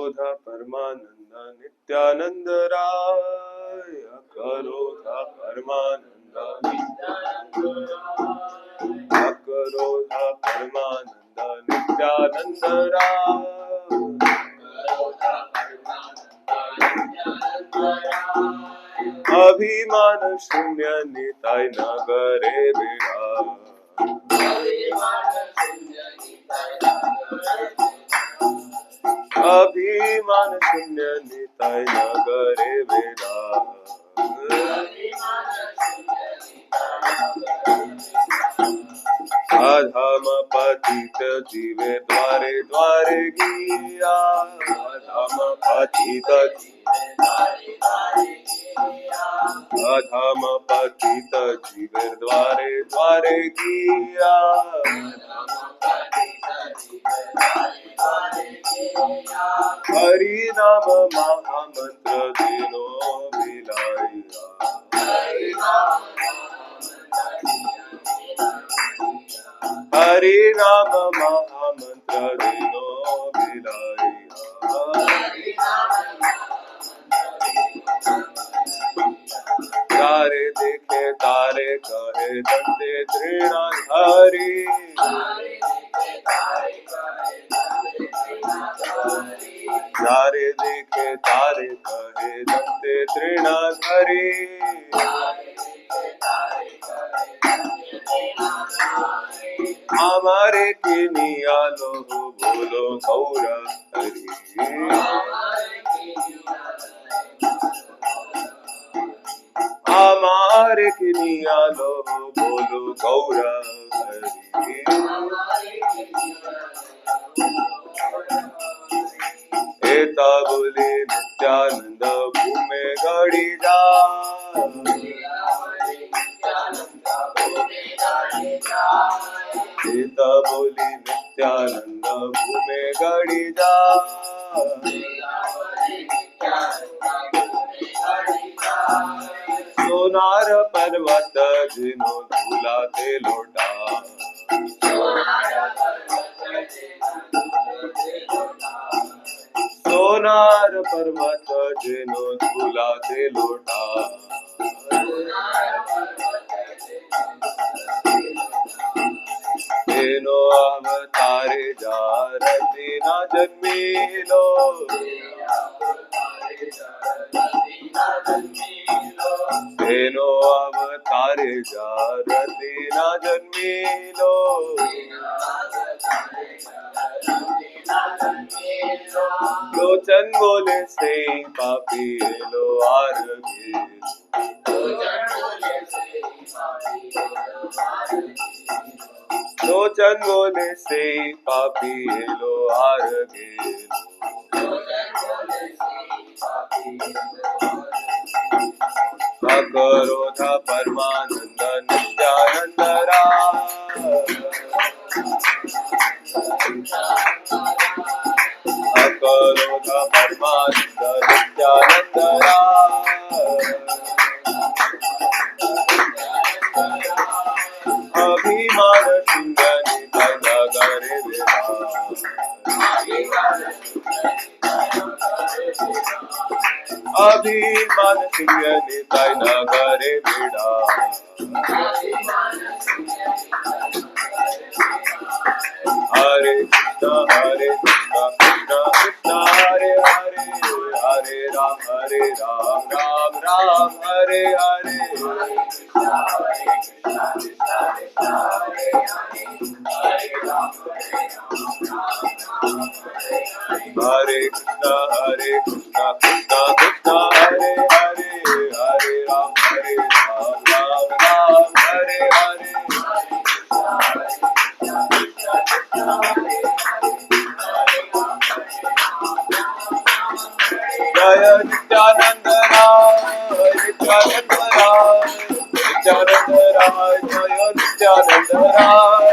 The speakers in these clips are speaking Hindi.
अकरोध परमानंद नित्यानंद राय, अकरोध परमानंद नित्यानंद राय, अकरोध परमानंद नित्यानंद राय, अभिमान शून्य निताय नगरे बिड़ा, अभिमान शून्य निताय नगरे बिड़ा, अधम पतित जीवे द्वारे द्वारे गिया, अधम पतित अधम पतित जीवे द्वारे द्वारे गिया, हरि नाम महामंत्र दिनो बिलाइया, हरि नाम महामंत्र दिनो बिलाइया, तारे देखे तारे कहे दंते तृणाधारी, तारे देखे तारे कहे दंते तृणाधारी, हमारे किनिया लो बोलो गौरा हरि, हमारे किनिया लो बोलो गौरा हरि, एता बोले नित्यानंद भूमे गड़ी जा, एता बोले नित्यानंद भूमे गड़ी जा, सोनार पर्वत जिनो झूलाते लोटा, सोनार पर्वत जिनो झूलाते लोटा, तेनो अवतारे जारती न जन्मीलो, तेनो अवतारे जारती न जन्मीलो, लोचन बोले से पापी लो आरगे, लोचन बोले से पापी लो आरगे, अकरोध परमानंद नित्यानंद राय, अकरोध परमानंद नित्यानंद राय, अभिमान शून्य निताय नगरे बिड़ा, अभिमान शून्य निताय नगरे बिड़ा, हरे कृष्ण कृष्ण कृष्ण हरे हरे, हरे राम राम राम हरे हरे, हरे कृष्ण कृष्ण कृष्ण हरे हरे, हरे राम राम राम हरे हरे, जय नित्यानंद राय, नित्यानंद राय, नित्यानंद राय, जय नित्यानंद राय,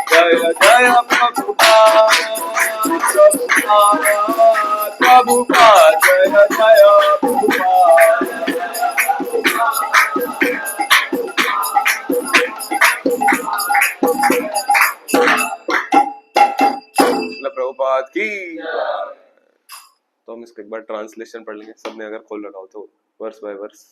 जय जय प्रभुपाद प्रभुपाद प्रभुपाद, जय जय प्रभुपाद, प्रभुपाद की। तो हम इसको एक बार ट्रांसलेशन पढ़ लेंगे, सबने अगर खोल रखा हो तो वर्स बाय वर्स।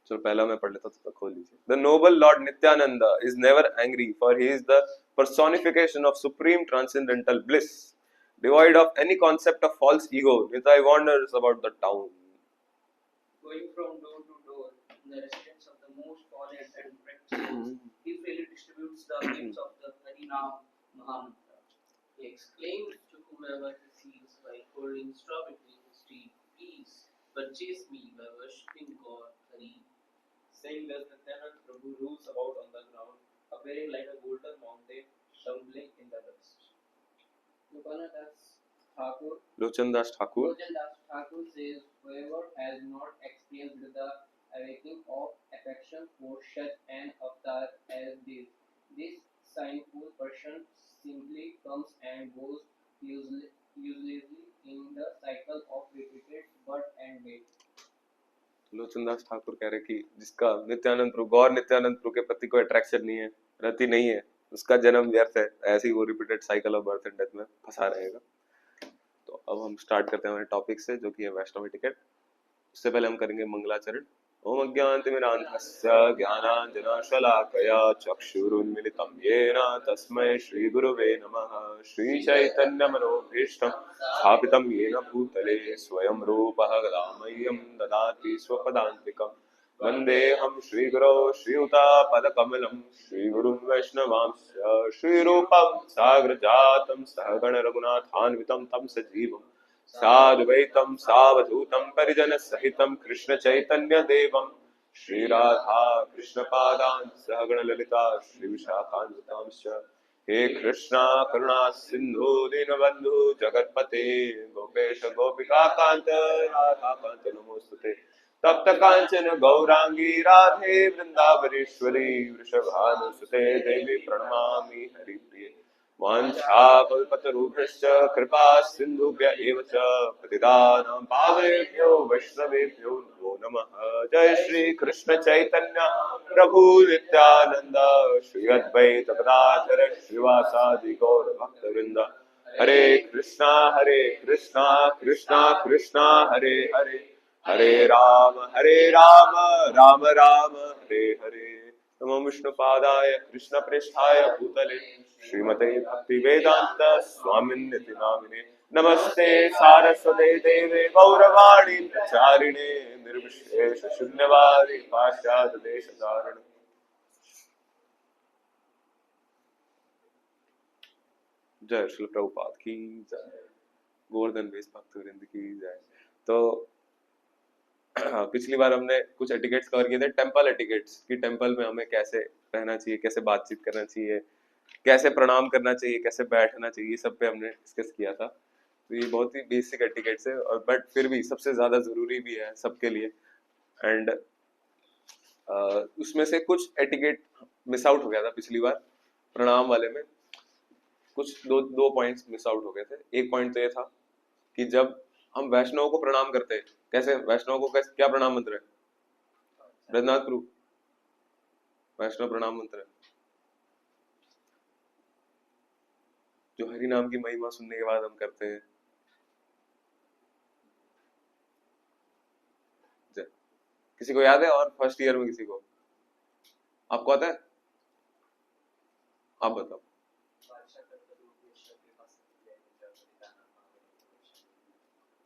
चलो पहला मैं पढ़ लेता हूँ तो खोल लीजिए। The noble Lord Nityananda is never angry, for he is the personification of supreme transcendental bliss, devoid of any concept of false ego. Nitai wanders about the town, going from door to door in the residence of the most fallen and practical. He freely distributes the gifts of the Harinam Mahamantra. He exclaims to whomever he sees while holding straw between his teeth, "Please purchase me by worshipping God Hari." Saying this, Nityanand Prabhu rolls about on the ground, appearing like a golden mountain tumbling in the dust. Lochan Das Thakur says, whoever has not experienced the awakening of affection for such an avatar as this sinful person simply comes and goes uselessly in the cycle of repeated birth and death. Lochan Das Thakur कह रहे कि जिसका नित्यानंद प्रभु, गौर नित्यानंद प्रभु के प्रति कोई अट्रैक्शन नहीं है, रति नहीं है, उसका जन्म व्यर्थ है, ऐसे ही वो repeated cycle of birth and death में फंसा रहेगा। तो अब हम स्टार्ट करते हैं हमारे टॉपिक से, जो कि है वैष्णव टिकट। उससे पहले हम करेंगे मंगलाचरण। ओम अज्ञानतिमिरान्धस्य ज्ञानाञ्जनशलाकया चक्षुरुन्मिलितं येन तस्मै श्रीगुरुवे नमः। श्रीचैतन्यमनोभीष्टं स्थापितं येन भूतले स्वयं रूपः गदामह्यं ददाति स्वपदान्तिकम्। वन्देऽहं श्रीगुरौ श्रीयुतापदकमलं श्रीगुरुं वैष्णवांश्च श्रीरूपं साग्रजातं सहगण रघुनाथान्वितं तं सजीवम् साद्वैतं सावधूतं परिजन सहितं कृष्ण चैतन्य देवं श्री राधा कृष्ण पादान् सहगण ललिता श्री विशाखान्वितांश्च। हे कृष्णा करुणा सिंधु दीनबंधु जगतपते गोपेश गोपिका कांत राधा कांत नमोस्तुते। तप्त कांचन गौरांगी राधे वृंदावनेश्वरी वृषभानुसुते देवी प्रणमामि हरिप्रिये। वाञ्छाकल्पतरुभ्यश्च कृपा सिन्धुभ्य एव च पतितानां पावनेभ्यो वैष्णवेभ्यो नमो नमः। जय श्री कृष्ण चैतन्य प्रभु नित्यानंद श्री अद्वैत गदाधर श्रीवासादि गौर भक्तवृंद। हरे कृष्णा कृष्णा कृष्णा हरे हरे, हरे राम राम राम हरे हरे। नमो विष्णुपादाय कृष्ण प्रेष्ठाय भूतले श्रीमते भक्ति वेदांत स्वामिन्निति नामिने। नमस्ते सारस्वते देवे गौरवाणी प्रचारिणे निर्विशेष शून्यवादी पाश्चात्य देशधारण। जय श्री प्रभुपाद की जय, गोवर्धन बेस भक्तवृंद की जय। तो पिछली बार हमने कुछ एटिकेट्स कवर किए थे, टेम्पल एटिकेट्स कि टेम्पल में हमें कैसे रहना चाहिए, कैसे बातचीत करना चाहिए, कैसे प्रणाम करना चाहिए, कैसे बैठना चाहिए, सब पे हमने डिस्कस किया था। तो ये बहुत ही बेसिक एटिकेट्स है, और बट फिर भी सबसे ज्यादा जरूरी भी है सबके लिए। एंड उसमें से कुछ एटिकेट मिस आउट हो गया था पिछली बार प्रणाम वाले में, कुछ दो पॉइंट्स मिस आउट हो गए थे। एक पॉइंट तो ये था कि जब हम वैष्णव को प्रणाम करते हैं, कैसे वैष्णव को कैसे क्या प्रणाम मंत्र है? ब्रजनाथ प्रभु वैष्णव प्रणाम मंत्र है, जो हरि नाम की महिमा सुनने के बाद हम करते हैं। किसी को याद है? और फर्स्ट ईयर में किसी को आपको आता है? आप बताओ।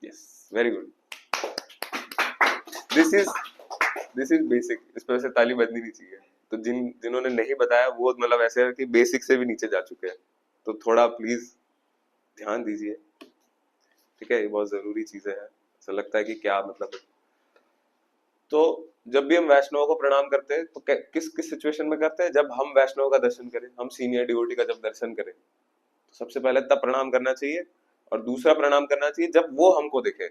Yes, very good. This is basic, इस पर से ताली बजनी नहीं चाहिए। तो जिन्होंने नहीं बताया वो मतलब ऐसे है कि बेसिक से भी नीचे जा चुके हैं, तो थोड़ा प्लीज ध्यान दीजिए, ठीक है? ये बहुत जरूरी चीजें हैं। ऐसा लगता है कि क्या मतलब है। तो जब भी हम वैष्णव को प्रणाम करते हैं तो किस किस सिचुएशन में करते हैं? जब हम वैष्णव का दर्शन करें, हम सीनियर डिवोटी का जब दर्शन करें, तो सबसे पहले तब प्रणाम करना चाहिए, और दूसरा प्रणाम करना चाहिए जब वो हमको देखे,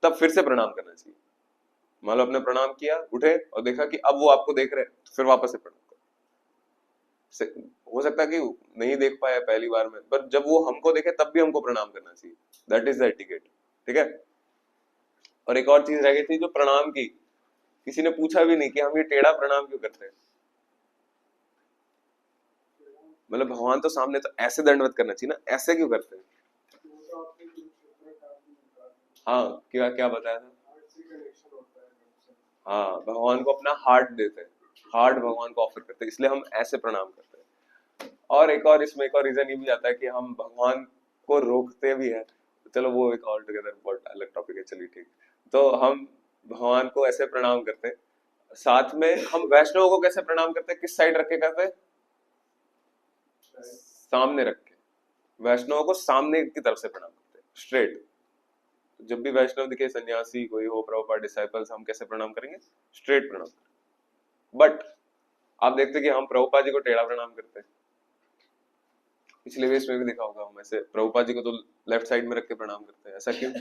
तब फिर से प्रणाम करना चाहिए। मान लो आपने प्रणाम किया, उठे और देखा कि अब वो आपको देख रहे हैं, तो फिर वापस से प्रणाम करो। हो सकता है कि नहीं देख पाया पहली बार में, पर जब वो हमको देखे तब भी हमको प्रणाम करना चाहिए। दैट इज द एटिकेट, ठीक है? और एक और चीज रह गई थी जो प्रणाम की, किसी ने पूछा भी नहीं कि हम ये टेढ़ा प्रणाम क्यों करते हैं। मतलब भगवान तो सामने, तो ऐसे दंडवत करना चाहिए ना, ऐसे क्यों करते हैं? हाँ, क्या क्या बताया था? हाँ, भगवान को अपना हार्ट देते हैं, हार्ट भगवान को ऑफर करते हैं, इसलिए हम ऐसे प्रणाम करते हैं। और एक और इसमें एक और रीजन ये भी आता है कि हम भगवान को रोकते भी हैं। चलो वो एक ऑल टुगेदर बहुत अलग टॉपिक है, चलिए ठीक। तो हम भगवान को ऐसे प्रणाम करते हैं, साथ में हम वैष्णव को कैसे प्रणाम करते हैं, किस साइड रख के करते हैं? सामने रख के। वैष्णव को सामने की तरफ से प्रणाम करते हैं, स्ट्रेट। जब भी वैष्णव दिखे, सन्यासी कोई हो, प्रभुपाद डिसाइपल्स, हम कैसे प्रणाम करेंगे? स्ट्रेट प्रणाम। बट आप देखते हैं कि हम प्रभुपाद जी को टेढ़ा प्रणाम करते हैं। पिछले वेश में भी देखा होगा, हम ऐसे प्रभुपाद जी को तो लेफ्ट साइड में रख के प्रणाम करते हैं, ऐसा क्यों?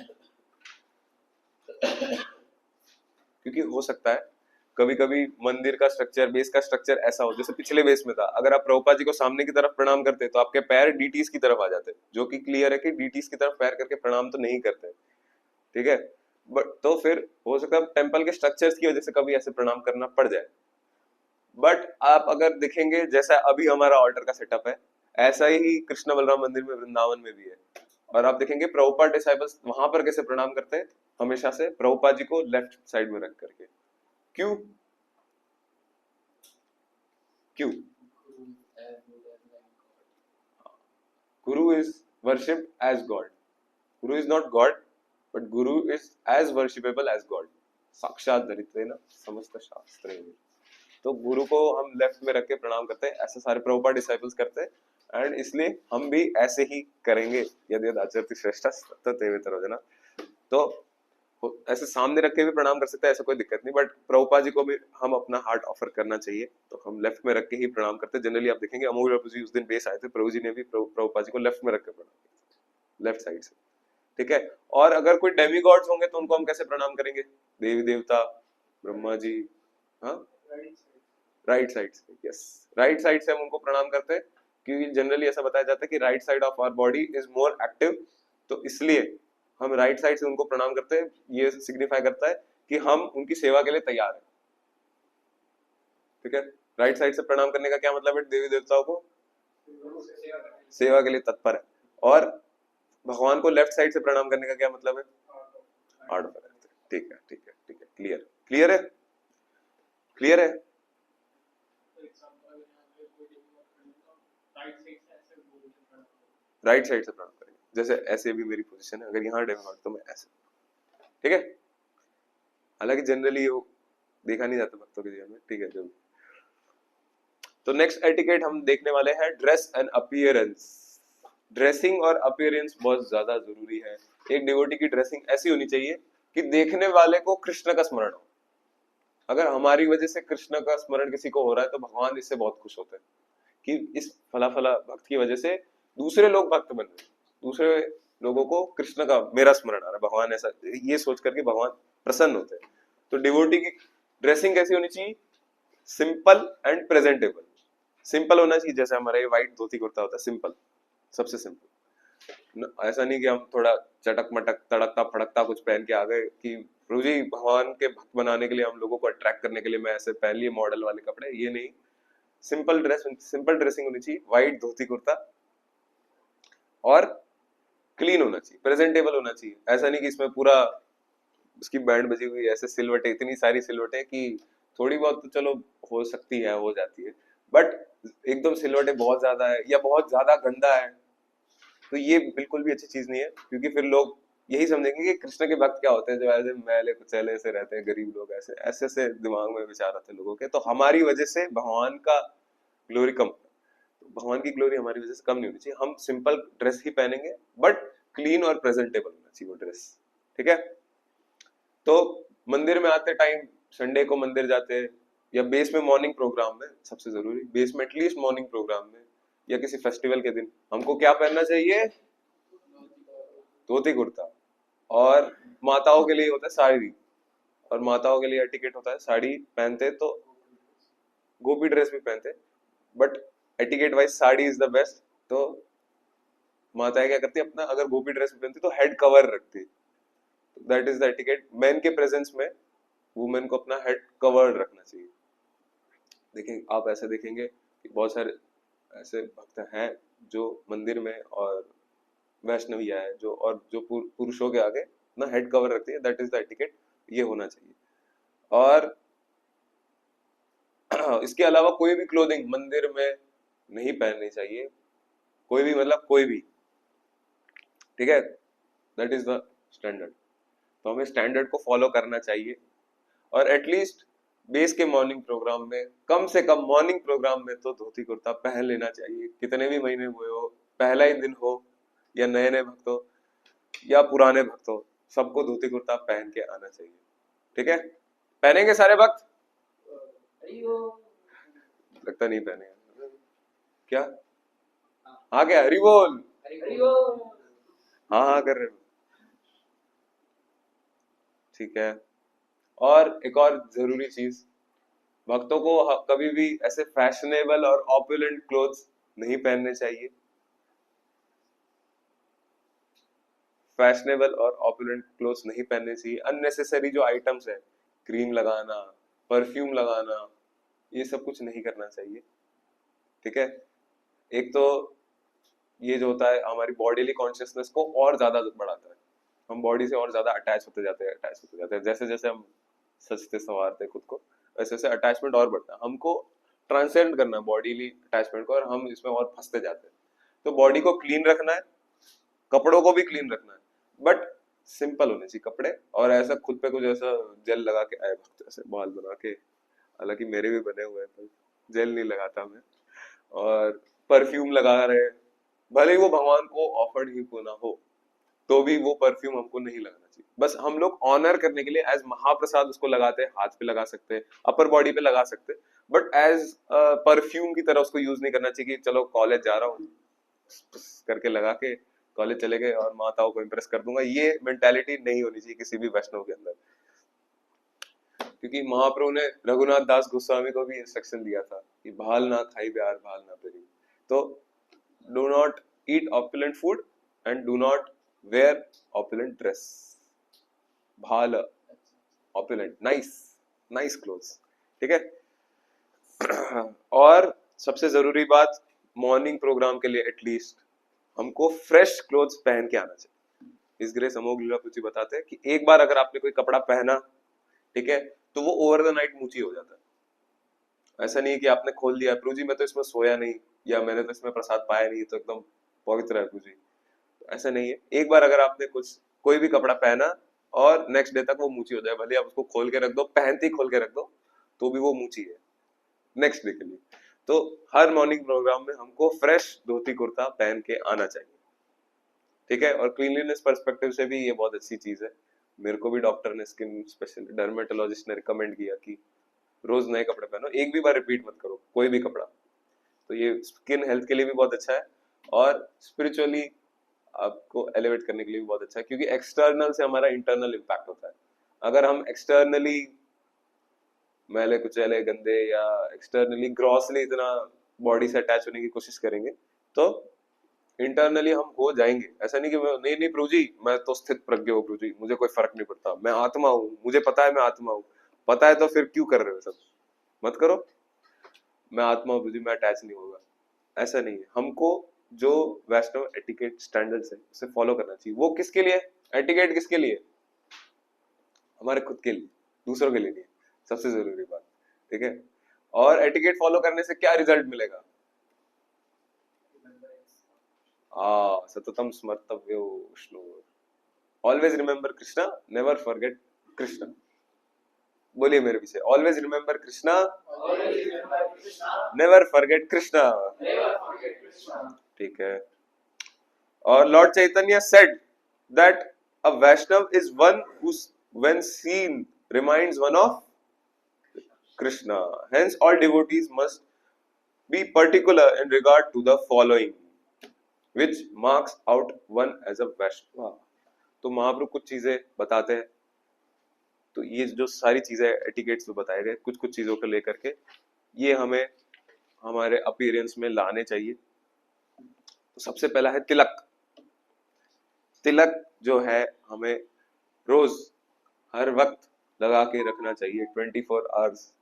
क्योंकि हो सकता है कभी कभी मंदिर का स्ट्रक्चर, बेस का स्ट्रक्चर ऐसा हो, जैसे पिछले बेस में था, अगर आप प्रभुपाद जी को सामने की तरफ प्रणाम करते तो आपके पैर डीटीज की तरफ आ जाते, जो कि क्लियर है कि डीटीज की तरफ पैर करके प्रणाम तो नहीं करते, ठीक है। बट तो फिर हो सकता है टेम्पल के स्ट्रक्चर्स की वजह से कभी ऐसे प्रणाम करना पड़ जाए। बट आप अगर देखेंगे, जैसा अभी हमारा ऑल्टर का सेटअप है, ऐसा ही कृष्ण बलराम मंदिर में, वृंदावन में भी है। और आप देखेंगे प्रभुपाद डिसाइपल्स वहां पर कैसे प्रणाम करते हैं, हमेशा से प्रभुपाद जी को लेफ्ट साइड में रख करके। क्यों? क्यों? Guru is worshipped as God. Guru is not God, but Guru is as worshipable as God. साक्षात धरित्रेण समस्त शास्त्रेण। तो गुरु को हम लेफ्ट में रख के प्रणाम करते हैं, ऐसे सारे प्रभुपाद डिसाइपल्स करते हैं, एंड इसलिए हम भी ऐसे ही करेंगे। यदि आचरति श्रेष्ठ तदेवेतरो जना। तो ऐसे सामने रख के भी प्रणाम कर सकते हैं, ऐसा कोई दिक्कत नहीं, बट प्रभुपाद जी को भी हम अपना हार्ट ऑफर करना चाहिए, तो हम लेफ्ट में रख के ही प्रणाम करते हैं। जनरली आप देखेंगे अमोघ प्रभु जी उस दिन बेस आए थे, प्रभु जी ने भी प्रभुपाद जी को लेफ्ट में रख के प्रणाम किया, लेफ्ट साइड से, ठीक है। और अगर कोई डेमी गॉड्स होंगे तो उनको हम कैसे प्रणाम करेंगे? देवी देवता, ब्रह्मा जी, हाँ, राइट साइड से, यस, राइट साइड से हम उनको प्रणाम करते हैं, क्योंकि जनरली ऐसा बताया जाता है कि right side of our body is more active, तो इसलिए हम राइट साइड से उनको प्रणाम करते हैं। ये सिग्निफाई करता है कि हम उनकी सेवा के लिए तैयार हैं, ठीक है। राइट साइड से प्रणाम करने का क्या मतलब है? देवी देवताओं को सेवा के लिए तत्पर है। और भगवान को लेफ्ट साइड से प्रणाम करने का क्या मतलब है? हार्ट ऑफर करते हैं, ठीक है, ठीक है, ठीक है, क्लियर, क्लियर है, क्लियर है। राइट साइड से प्रणाम करेंगे, जैसे ऐसे भी मेरी पोजीशन है, अगर यहाँ डेमोक्रेट तो मैं ऐसे, ठीक है। हालांकि जनरली वो देखा नहीं जाता भक्तों के जीवन में, ठीक है, जो। तो नेक्स्ट एटिकेट हम देखने वाले हैं ड्रेस एंड अपीयरेंस। ड्रेसिंग और अपीयरेंस बहुत ज्यादा जरूरी है। एक डिवोटी की ड्रेसिंग ऐसी होनी चाहिए कि देखने वाले को कृष्ण का स्मरण हो। अगर हमारी वजह से कृष्ण का स्मरण किसी को हो रहा है तो भगवान इससे बहुत खुश होते हैं कि इस फला फला भक्त की वजह से दूसरे लोग भक्त बन रहे, दूसरे लोगों को कृष्ण का मेरा स्मरण आ रहा है, भगवान ऐसा, ये सोच करके भगवान प्रसन्न होते हैं। तो डिवोटी की ड्रेसिंग कैसी होनी चाहिए? Simple and presentable. सिंपल होना चाहिए, जैसे हमारा ये व्हाइट धोती कुर्ता होता है, सिंपल, सबसे सिंपल। ऐसा नहीं कि हम थोड़ा चटक मटक तड़कता फड़कता कुछ पहन के आ गए कि प्रभु जी भगवान के भक्त बनाने के लिए, हम लोगों को अट्रैक्ट करने के लिए मैं ऐसे पहन लिए मॉडल वाले कपड़े, ये नहीं। सिंपल ड्रेस, सिंपल ड्रेसिंग होनी चाहिए, व्हाइट धोती कुर्ता, और क्लीन होना चाहिए, प्रेजेंटेबल होना चाहिए। ऐसा नहीं कि इसमें पूरा उसकी बैंड बजी हुई, ऐसे सिलवटें, इतनी सारी सिलवटें कि थोड़ी बहुत तो चलो हो सकती है, हो जाती है, बट एकदम सिलवटें बहुत ज्यादा है या बहुत ज्यादा गंदा है, तो ये बिल्कुल भी अच्छी चीज नहीं है। क्योंकि फिर लोग यही समझेंगे कि कृष्ण के भक्त क्या होते हैं, जो ऐसे मैले कुचैले से रहते हैं, गरीब लोग, ऐसे ऐसे से दिमाग में विचार आते हैं लोगों के। तो हमारी वजह से भगवान का ग्लोरी कम, तो भगवान की ग्लोरी हमारी वजह से कम नहीं होनी चाहिए। हम सिंपल ड्रेस ही पहनेंगे, बट क्लीन और प्रेजेंटेबल होना चाहिए वो ड्रेस, ठीक है। तो मंदिर में आते टाइम, संडे को मंदिर जाते हैं या बेस में मॉर्निंग प्रोग्राम में, सबसे जरूरी बेस में एटलीस्ट मॉर्निंग प्रोग्राम में या किसी फेस्टिवल के दिन हमको क्या पहनना चाहिए? धोती कुर्ता। और माताओं के लिए होता है साड़ी, और माताओं के लिए एटिकेट होता है साड़ी पहनते तो गोपी ड्रेस भी पहनते, but etiquette wise sari is the best. तो माताएं क्या करती है, अपना अगर गोपी ड्रेस पहनती तो हेड कवर रखती, that is the etiquette. Man के प्रेजेंस में वुमेन को अपना हेड कवर्ड रखना चाहिए। देखिए आप ऐसे देखेंगे कि बहुत सारे ऐसे भक्त हैं जो मंदिर में और वैष्णविया है जो, और जो पुरुषों के आगे ना हेड कवर रखती है, दैट इज द एटिकेट, ये होना चाहिए। और इसके अलावा कोई भी क्लोथिंग मंदिर में नहीं पहननी चाहिए, कोई भी मतलब कोई भी, ठीक है, दैट इज द स्टैंडर्ड। तो हमें स्टैंडर्ड को फॉलो करना चाहिए। और एटलीस्ट बेस के मॉर्निंग प्रोग्राम में, कम से कम मॉर्निंग प्रोग्राम में तो धोती कुर्ता पहन लेना चाहिए, कितने भी महीने हुए हो, पहला ही दिन हो या नए नए भक्त हो या पुराने भक्त हो, सबको धोती कुर्ता पहन के आना चाहिए, ठीक है। पहनेंगे सारे भक्त? लगता नहीं पहनेंगे क्या? हाँ क्या, हरि बोल, हाँ हाँ कर रहे हो, ठीक है। और एक और जरूरी चीज, भक्तों को कभी भी ऐसे फैशनेबल और ऑपुलेंट क्लोथ्स नहीं पहनने चाहिए। फैशनेबल और ऑपुलेंट क्लोथ्स नहीं पहनने चाहिए। अननेसेसरी जो आइटम्स है, क्रीम लगाना, परफ्यूम लगाना, ये सब कुछ नहीं करना चाहिए, ठीक है। एक तो ये जो होता है हमारी बॉडीली कॉन्शियसनेस को और ज्यादा बढ़ाता है, हम बॉडी से और ज्यादा अटैच होते जाते हैं, जैसे जैसे हम सजते संवारते खुद को, वैसे वैसे अटैचमेंट और बढ़ता है। हमको ट्रांसेंड करना है बॉडीली अटैचमेंट को, और हम इसमें और फंसते जाते हैं। तो बॉडी को क्लीन रखना है, कपड़ों को भी क्लीन रखना है, बट सिंपल होने चाहिए कपड़े। और ऐसा खुद पे कुछ ऐसा जेल लगा के आए भक्त, ऐसे बाल बना के, हालांकि मेरे भी बने हुए हैं पर जेल नहीं लगाता मैं, और परफ्यूम लगा रहे हैं, भले ही वो भगवान को ऑफर्ड ही क्यों ना हो, तो भी वो परफ्यूम हमको नहीं लगाना चाहिए। बस हम लोग ऑनर करने के लिए एज महाप्रसाद उसको लगाते हैं, हाथ पे लगा सकते हैं, अपर बॉडी पे लगा सकते हैं, बट एज परफ्यूम की तरह उसको यूज नहीं करना चाहिए कि चलो कॉलेज जा रहा हूँ करके लगा के कॉलेज चले गए और माताओं को इम्प्रेस कर दूंगा। ये मेंटालिटी नहीं होनी चाहिए किसी भी वैष्णव के अंदर, क्योंकि महाप्रभु ने रघुनाथ दास गोस्वामी को भी इंस्ट्रक्शन दिया था कि भाल ना खाई प्यार भाल ना पेरी। तो do not eat opulent food and do not wear opulent dress. भाल ऑपुलेंट नाइस नाइस क्लोथ्स, ठीक है। और सबसे जरूरी बात, मॉर्निंग प्रोग्राम के लिए एटलीस्ट हमको फ्रेश क्लोथ्स पहन के आना चाहिए। इस ग्रेस अमोघ लीला जी बताते हैं कि एक बार अगर आपने कोई कपड़ा पहना, ठीक है, तो वो ओवर द नाइट मूची हो जाता है। ऐसा नहीं है कि आपने खोल दिया, प्रभु जी मैं तो इसमें सोया नहीं, या मैंने तो इसमें प्रसाद पाया नहीं, तो एकदम पवित्र है प्रभु जी, तो ऐसा नहीं है। एक बार अगर आपने कुछ कोई भी कपड़ा पहना और नेक्स्ट डे तक वो मूची हो जाए, भले आप उसको खोल के रख दो, पहनते ही खोल के रख दो, तो भी वो मूची है नेक्स्ट डे के लिए। तो हर मॉर्निंग प्रोग्राम में हमको फ्रेश धोती कुर्ता पहन के आना चाहिए, ठीक है। और क्लीनलीनेस पर्सपेक्टिव से भी ये बहुत अच्छी चीज है। मेरे को भी डॉक्टर ने, स्किन स्पेशलिस्ट डर्मेटोलॉजिस्ट ने रिकमेंड किया कि रोज नए कपड़े पहनो, एक भी बार रिपीट मत करो कोई भी कपड़ा। तो ये स्किन हेल्थ के लिए भी बहुत अच्छा है, और स्पिरिचुअली आपको एलिवेट करने के लिए भी बहुत अच्छा है, क्योंकि एक्सटर्नल से हमारा इंटरनल इम्पैक्ट होता है। अगर हम एक्सटर्नली मैले कुचैले गंदे या एक्सटर्नली ग्रॉसली इतना बॉडी से अटैच होने की कोशिश करेंगे, तो इंटरनली हम हो जाएंगे। ऐसा नहीं कि नहीं नहीं प्रभु जी मैं तो स्थित प्रज्ञ हूँ प्रभु जी, मुझे कोई फर्क नहीं पड़ता, मैं आत्मा हूँ, मुझे पता है मैं आत्मा हूँ। पता है तो फिर क्यों कर रहे हो सब, मत करो। मैं आत्मा हूँ प्रभु जी, मैं अटैच नहीं होगा, ऐसा नहीं है। हमको जो वैष्णव एटिकेट स्टैंडर्ड्स है उसे फॉलो करना चाहिए। वो किसके लिए? एटिकेट किसके लिए? हमारे खुद के लिए, दूसरों के लिए नहीं। सबसे जरूरी बात, ठीक है। और एटिकेट फॉलो करने से क्या रिजल्ट मिलेगा? सततम स्मर्तव्यो Vishnu, always remember Krishna, never forget Krishna. बोलिए मेरे पीछे, always remember Krishna, never forget Krishna, ठीक है। और lord Chaitanya said that a Vaishnava is one who when seen reminds one of Krishna. Hence, all devotees must be particular in regard to the following, which marks out one as a Vaishnava. तो महाप्रभु कुछ चीजें बताते हैं, तो ये जो सारी चीजें एटिकेट्स में बताए गए, कुछ कुछ चीजों को लेकर के ये हमें हमारे अपीयरेंस में लाने चाहिए। तो सबसे पहला है तिलक। तिलक जो है हमें रोज हर वक्त लगा के रखना चाहिए, 24 आवर्स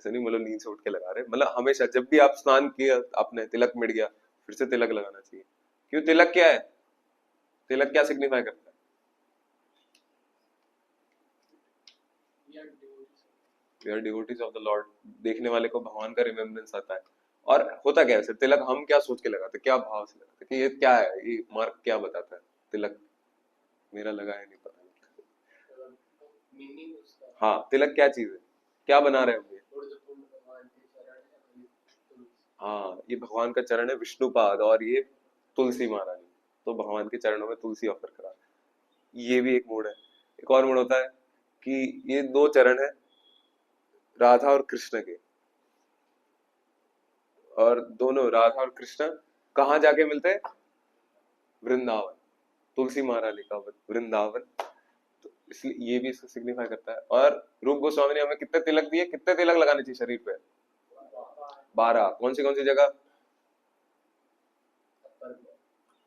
ऐसे नहीं मतलब नींद से उठ के लगा रहे, मतलब हमेशा जब भी आप स्नान किया आपने, तिलक मिट गया, फिर से तिलक लगाना चाहिए। क्यों? तिलक क्या है? तिलक क्या सिग्निफाई करता है? We are devotees of the Lord. देखने वाले को भगवान का रिमेम्बरेंस आता है। और होता क्या है सर, तिलक हम क्या सोच के लगाते, क्या भाव से लगाते कि ये क्या है, ये मार्क क्या बताता है? तिलक मेरा लगा है नहीं, पता नहीं। मीनिंग उसका हाँ, तिलक क्या चीज है, क्या बना रहे होंगे? हाँ, ये भगवान का चरण है विष्णुपाद, और ये तुलसी महारानी, तो भगवान के चरणों में तुलसी ऑफर करा। ये भी एक मोड है। एक और मोड होता है कि ये दो चरण है राधा और कृष्ण के, और दोनों राधा और कृष्ण कहाँ जाके मिलते हैं? वृंदावन, तुलसी महारानी का वृंदावन। तो इसलिए ये भी इसको सिग्निफाई करता है। और रूप गोस्वामी ने हमें कितने तिलक दिए, कितने तिलक लगाने चाहिए शरीर पे? 12। कौन सी जगह?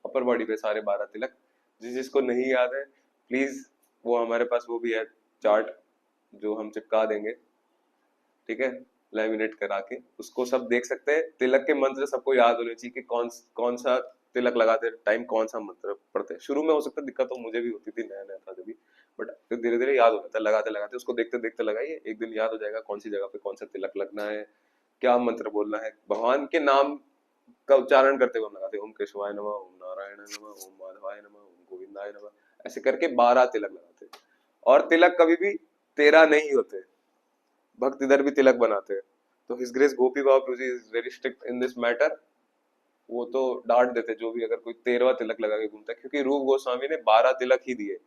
अपर बॉडी पे सारे 12 तिलक। जिसको नहीं याद है प्लीज, वो हमारे पास वो भी है चार्ट जो हम चिपका देंगे, ठीक है, लैमिनेट करा के, उसको सब देख सकते हैं। तिलक के मंत्र सबको याद होने चाहिए कि कौन सा तिलक लगाते टाइम कौन सा मंत्र पढ़ते हैं। शुरू में हो सकता है दिक्कत तो मुझे भी होती थी, नया नया था जब भी, बट फिर धीरे धीरे याद हो जाता है, लगाते लगाते उसको देखते देखते लगाइए, एक दिन याद हो जाएगा कौन सी जगह पे कौन सा तिलक लगना है, क्या मंत्र बोलना है। भगवान के नाम का उच्चारण करते हुए हम लगाते हैं, ओम केशवाय नमः, ओम नारायण नमः, ओम माधवाय नमः, ओम गोविंदाय नमः, ऐसे करके 12 तिलक लगाते हैं। और तिलक कभी भी 13 नहीं होते, भक्त इधर भी तिलक बनाते हैं। तो his grace Gopi Baba ji is very strict in this matter. वो तो डांट देते जो भी अगर कोई 13वां तिलक लगा के घूमता है, क्योंकि रूप गोस्वामी ने 12 तिलक ही दिए,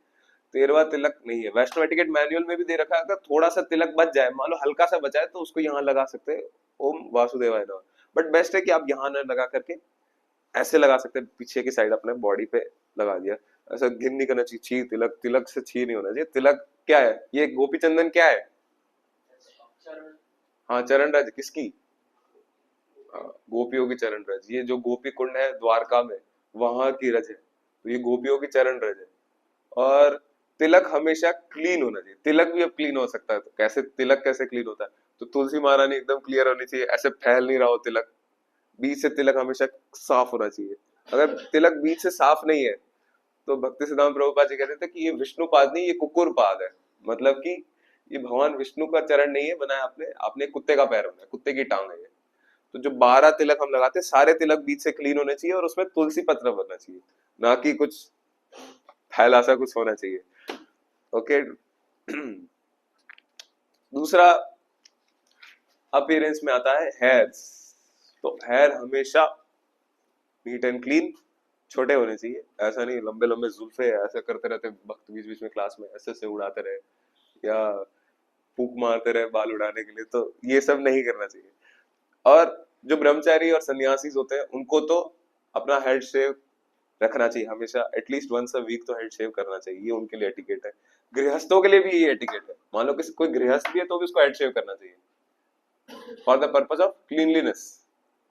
13वां तिलक नहीं है। वैष्णव एटिकेट मैनुअल में भी दे रखा है, अगर थोड़ा सा तिलक बच जाए, मान लो हल्का सा बचा है, तो उसको यहाँ लगा सकते हैं, ओम वासुदेवाय नमः। बट बेस्ट है कि आप यहाँ न लगा करके ऐसे लगा सकते हैं, पीछे की साइड अपने बॉडी पे लगा दिया। ऐसा घिन नहीं करना चाहिए, छी तिलक, तिलक से छी नहीं होना चाहिए। तिलक क्या है? ये गोपी चंदन क्या है? हाँ, चरण रज किसकी? गोपियों की चरण रज। ये जो गोपी कुंड है द्वारका में, वहां की रज है, तो ये गोपियों की चरण रज है। और तिलक हमेशा क्लीन होना चाहिए। तिलक भी अब क्लीन हो सकता है, तो कैसे तिलक कैसे क्लीन होता है? तो तुलसी महारानी एकदम क्लियर होनी चाहिए, ऐसे फैल नहीं रहा हो तिलक, बीच से तिलक हमेशा साफ होना चाहिए। अगर तिलक बीच से साफ नहीं है, तो भक्ति सिद्धांत प्रभुपाद जी कहते थे कि ये विष्णु पाद नहीं, ये कुकुर पाद है। मतलब कि ये भगवान विष्णु का चरण नहीं है बनाया आपने, आपने कुत्ते का पैर बनाया, कुत्ते की टांग है ये। तो जो 12 तिलक हम लगाते हैं, सारे तिलक बीच से क्लीन होने चाहिए, और उसमें तुलसी पत्र बनना चाहिए, ना कि कुछ फैला सा कुछ होना चाहिए। ओके। दूसरा अपीयरेंस में आता है हेयर्स। तो हेयर हमेशा नीट एंड क्लीन, छोटे होने चाहिए। ऐसा नहीं लंबे लंबे जुल्फे ऐसे करते रहते भक्त बीच बीच में क्लास में ऐसे से उड़ाते रहे, या फूक मारते रहे बाल उड़ाने के लिए, तो ये सब नहीं करना चाहिए। और जो ब्रह्मचारी और सन्यासी होते हैं, उनको तो अपना हेड शेव रखना चाहिए हमेशा, एटलीस्ट वंस अ वीक तो हेड शेव करना चाहिए, ये उनके लिए एटिकेट है। गृहस्थों के लिए भी ये एटिकेट है। मान लो किसी कोई गृहस्थ भी है तो भी उसको हेड शेव करना चाहिए, for the purpose of cleanliness.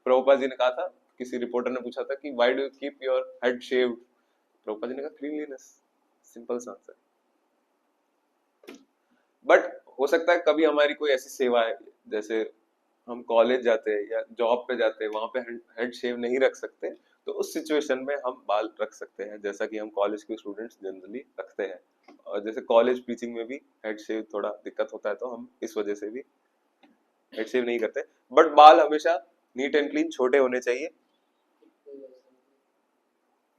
Prabhupada ji ने कहा था, किसी रिपोर्टर ने पूछा था कि why do you keep your head shaved? Prabhupada ji ने कहा क्लीनलीनेस, सिंपल सा आंसर। बट हो सकता है कभी हमारी कोई ऐसी सेवा है, जैसे हम कॉलेज जाते हैं या जॉब पे जाते हैं, वहां पे हेड शेव नहीं रख सकते, तो उस सिचुएशन में हम बाल रख सकते हैं, जैसा कि हम कॉलेज के स्टूडेंट्स जनरली रखते हैं। और जैसे कॉलेज टीचिंग में भी हेड शेव थोड़ा दिक्कत होता है, तो हम इस वजह से भी हेड शेव नहीं करते। बट बाल हमेशा नीट एंड क्लीन, छोटे होने चाहिए,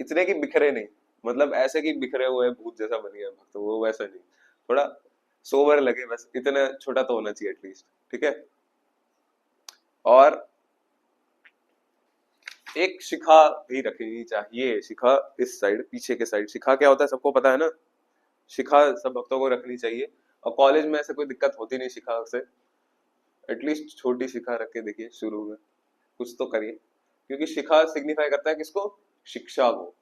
इतने की बिखरे नहीं, मतलब ऐसे कि बिखरे हुए भूत जैसा बन गया तो वो वैसा नहीं, थोड़ा सोवर लगे, बस इतना छोटा तो होना चाहिए एटलीस्ट, ठीक है। और एक शिखा भी रखनी चाहिए, शिखा इस साइड, पीछे के साइड। शिखा क्या होता है सबको पता है ना, शिखा सब भक्तों को रखनी चाहिए। और कॉलेज में ऐसे कोई दिक्कत होती नहीं शिखा से, एटलीस्ट छोटी शिखा रख के देखिए, शुरू में कुछ तो करिए, क्योंकि शिखा सिग्निफाई करता है किसको? शिक्षा को,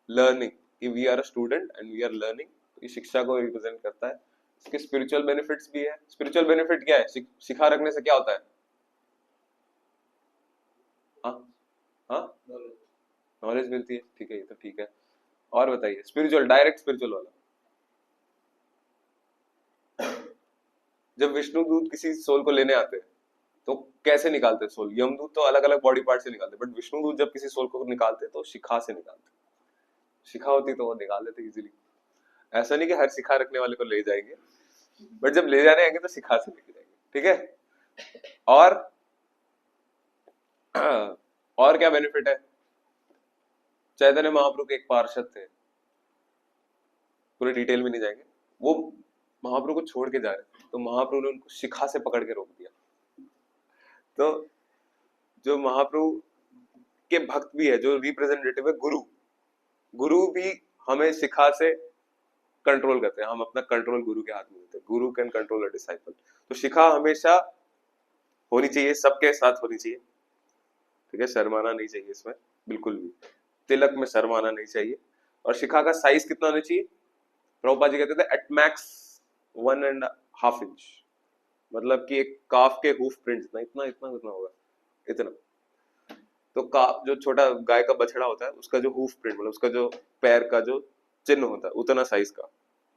लर्निंग, कि we are a student and we are learning, ये शिक्षा को रिप्रेजेंट करता है। इसके स्पिरिचुअल बेनिफिट्स भी है। स्पिरिचुअल बेनिफिट क्या है? शिखा रखने से क्या होता है? हाँ हाँ, नॉलेज मिलती है, ठीक है, ये तो ठीक है। और बताइए स्पिरिचुअल, डायरेक्ट स्पिरिचुअल वाला। जब विष्णु दूत किसी सोल को लेने आते हैं, तो कैसे निकालते सोल? यमदूत तो अलग अलग बॉडी पार्ट से निकालते, बट विष्णुदूत जब किसी सोल को निकालते तो शिखा से निकालते। शिखा होती तो वो निकाल लेते इजीली। ऐसा नहीं कि हर शिखा रखने वाले को ले जाएंगे, बट जब ले जाने आएंगे तो शिखा से लेके जाएंगे, ठीक है। और क्या बेनिफिट है? चैतन्य महाप्रभु के एक पार्षद थे, पूरे डिटेल में नहीं जाएंगे, वो महाप्रभु को छोड़ के जा रहे थे, तो महाप्रभु ने उनको शिखा से पकड़ के रोक दिया। तो जो महाप्रभु के भक्त भी है, जो रिप्रेजेंटेटिव है गुरु, गुरु भी हमें शिखा से कंट्रोल करते हैं। हम अपना कंट्रोल गुरु के हाथ में देते हैं। गुरु कैन कंट्रोल अ डिसाइपल। तो शिखा हमेशा होनी चाहिए, सबके साथ होनी चाहिए, ठीक है। शर्माना नहीं चाहिए इसमें बिल्कुल भी, तिलक में शर्माना नहीं चाहिए। और शिखा का साइज कितना होना चाहिए? प्रभुपाद जी कहते थे एट मैक्स 1.5 इंच, मतलब कि एक काफ के हूफ प्रिंट जितना, इतना इतना कितना होगा, इतना। तो काफ जो छोटा गाय का बछड़ा होता है, उसका जो हूफ प्रिंट, मतलब उसका जो पैर का जो चिन्ह होता है, उतना साइज का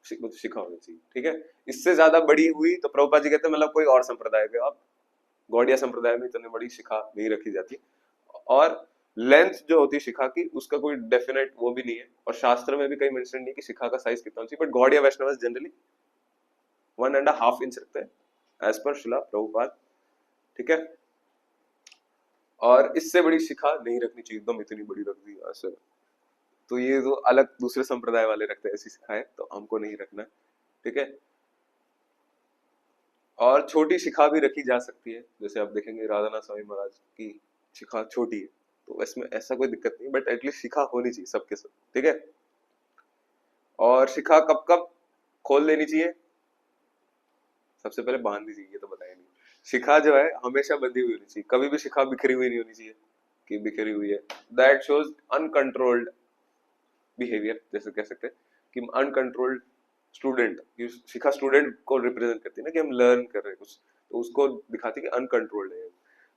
शिखा होनी चाहिए, ठीक है। इससे ज्यादा बड़ी हुई तो प्रभुपाद जी कहते हैं मतलब कोई और संप्रदाय के, आप गौड़िया संप्रदाय में इतनी बड़ी शिखा नहीं रखी जाती। और लेंथ जो होती है शिखा की, उसका कोई डेफिनेट वो भी नहीं है, और शास्त्र में भी कहीं मेंशन नहीं है कि शिखा का साइज कितना चाहिए, but Gaudiya Vaishnava generally 1.5 inch रखते हैं एज पर शिला प्रभुपाद, ठीक है। और इससे बड़ी शिखा नहीं रखनी चाहिए, एकदम इतनी बड़ी रख दी ऐसे, तो ये जो अलग दूसरे संप्रदाय वाले रखते हैं ऐसी शिखाएं, तो हमको नहीं रखना है, ठीक है। और छोटी शिखा भी रखी जा सकती है, जैसे आप देखेंगे राधानाथ स्वामी महाराज की शिखा छोटी है, तो इसमें ऐसा कोई दिक्कत नहीं, बट एटलीस्ट शिखा होनी चाहिए सबके सब, ठीक है। और शिखा कब कब खोल देनी चाहिए? सबसे पहले बांध दी चाहिए, तो बताया नहीं। शिखा जो है हमेशा बंधी हुई होनी चाहिए, कभी भी शिखा बिखरी हुई नहीं होनी चाहिए कि बिखरी हुई है। दैट शोज अनकंट्रोल्ड बिहेवियर, जैसे कह सकते हैं कि अनकंट्रोल्ड स्टूडेंट, शिखा स्टूडेंट को रिप्रेजेंट करती है ना, कि हम लर्न कर रहे हैं कुछ, तो उसको दिखाती है कि अनकंट्रोल्ड है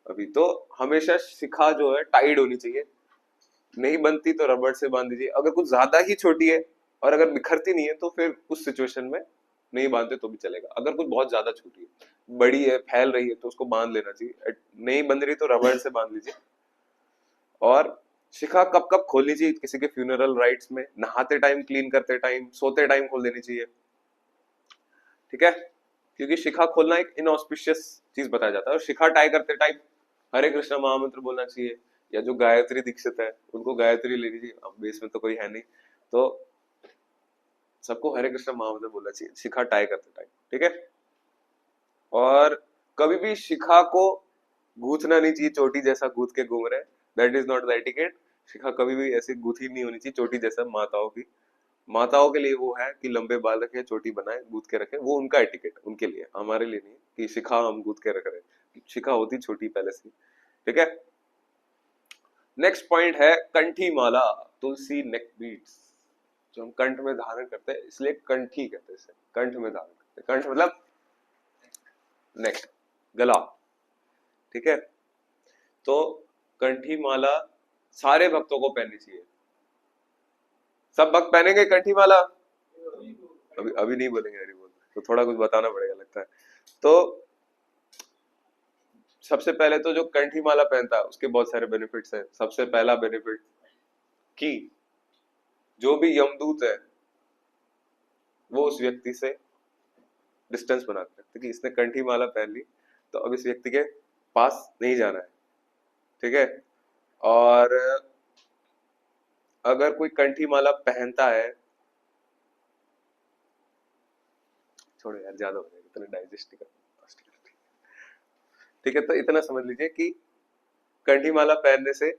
अभी। तो हमेशा शिखा जो है टाइड होनी चाहिए, नहीं बनती तो रबड़ से बांध दीजिए। अगर कुछ ज्यादा ही छोटी है और अगर बिखरती नहीं है तो फिर उस सिचुएशन में नहीं बांधते तो भी चलेगा। अगर कुछ बहुत ज्यादा छोटी है, बड़ी है, फैल रही है, तो उसको बांध लेना चाहिए। नहीं बंध रही तो रबड़ से बांध लीजिए। और शिखा कब कब खोलनी चाहिए? किसी के फ्यूनरल राइट्स में, नहाते टाइम, क्लीन करते टाइम, सोते टाइम खोल देनी चाहिए, ठीक है। क्योंकि शिखा खोलना एक इनऑस्पिशियस चीज बताया जाता है। और शिखा टाई करते टाइम हरे कृष्ण महामंत्र बोलना चाहिए, या जो गायत्री दीक्षित है उनको गायत्री ले लीजिए, अब बेस में तो कोई है नहीं, तो सबको हरे कृष्ण महामंत्र बोलना चाहिए शिखा टाई करते टाइम, ठीक है। और कभी भी शिखा को गूंथना नहीं चाहिए चोटी जैसा गूंथ के घूम रहे, that is not the etiquette. शिखा कभी भी ऐसी गूंथी नहीं होनी चाहिए चोटी जैसा। माताओं के लिए वो है कि लंबे बाल रखे, चोटी बनाए, गूंथ के रखे, वो उनका एटिकेट, उनके लिए, हमारे लिए नहीं कि शिखा हम गूंथ के रख रहे हैं। शिखा होती छोटी पहले से, ठीक है। नेक्स्ट पॉइंट है कंठी माला, तुलसी नेक बीड्स, जो हम कंठ में धारण करते हैं, इसलिए कंठी कहते हैं इसे, कंठ में धारण करते हैं। कंठ मतलब नेक, गला, ठीक है। तो कंठी माला सारे भक्तों को पहननी चाहिए। सब भक्त पहनेंगे कंठी माला? अभी अभी नहीं बोलेंगे हरि बोल, तो थोड़ा कुछ बताना पड़ेगा लगता है। तो सबसे पहले तो जो कंठी माला पहनता है उसके बहुत सारे बेनिफिट्स हैं। सबसे पहला बेनिफिट कि जो भी यमदूत है वो उस व्यक्ति से डिस्टेंस बना के रखते कि इसने कंठी माला पहन ली तो अब इस व्यक्ति के पास नहीं जाना है, ठीक है। और अगर कोई कंठी माला पहनता है, छोड़ो यार ज्यादा हो जाएगा, इतना डाइजेस्ट नहीं कर, ठीक है। तो इतना समझ लीजिए कि कंठी माला पहनने से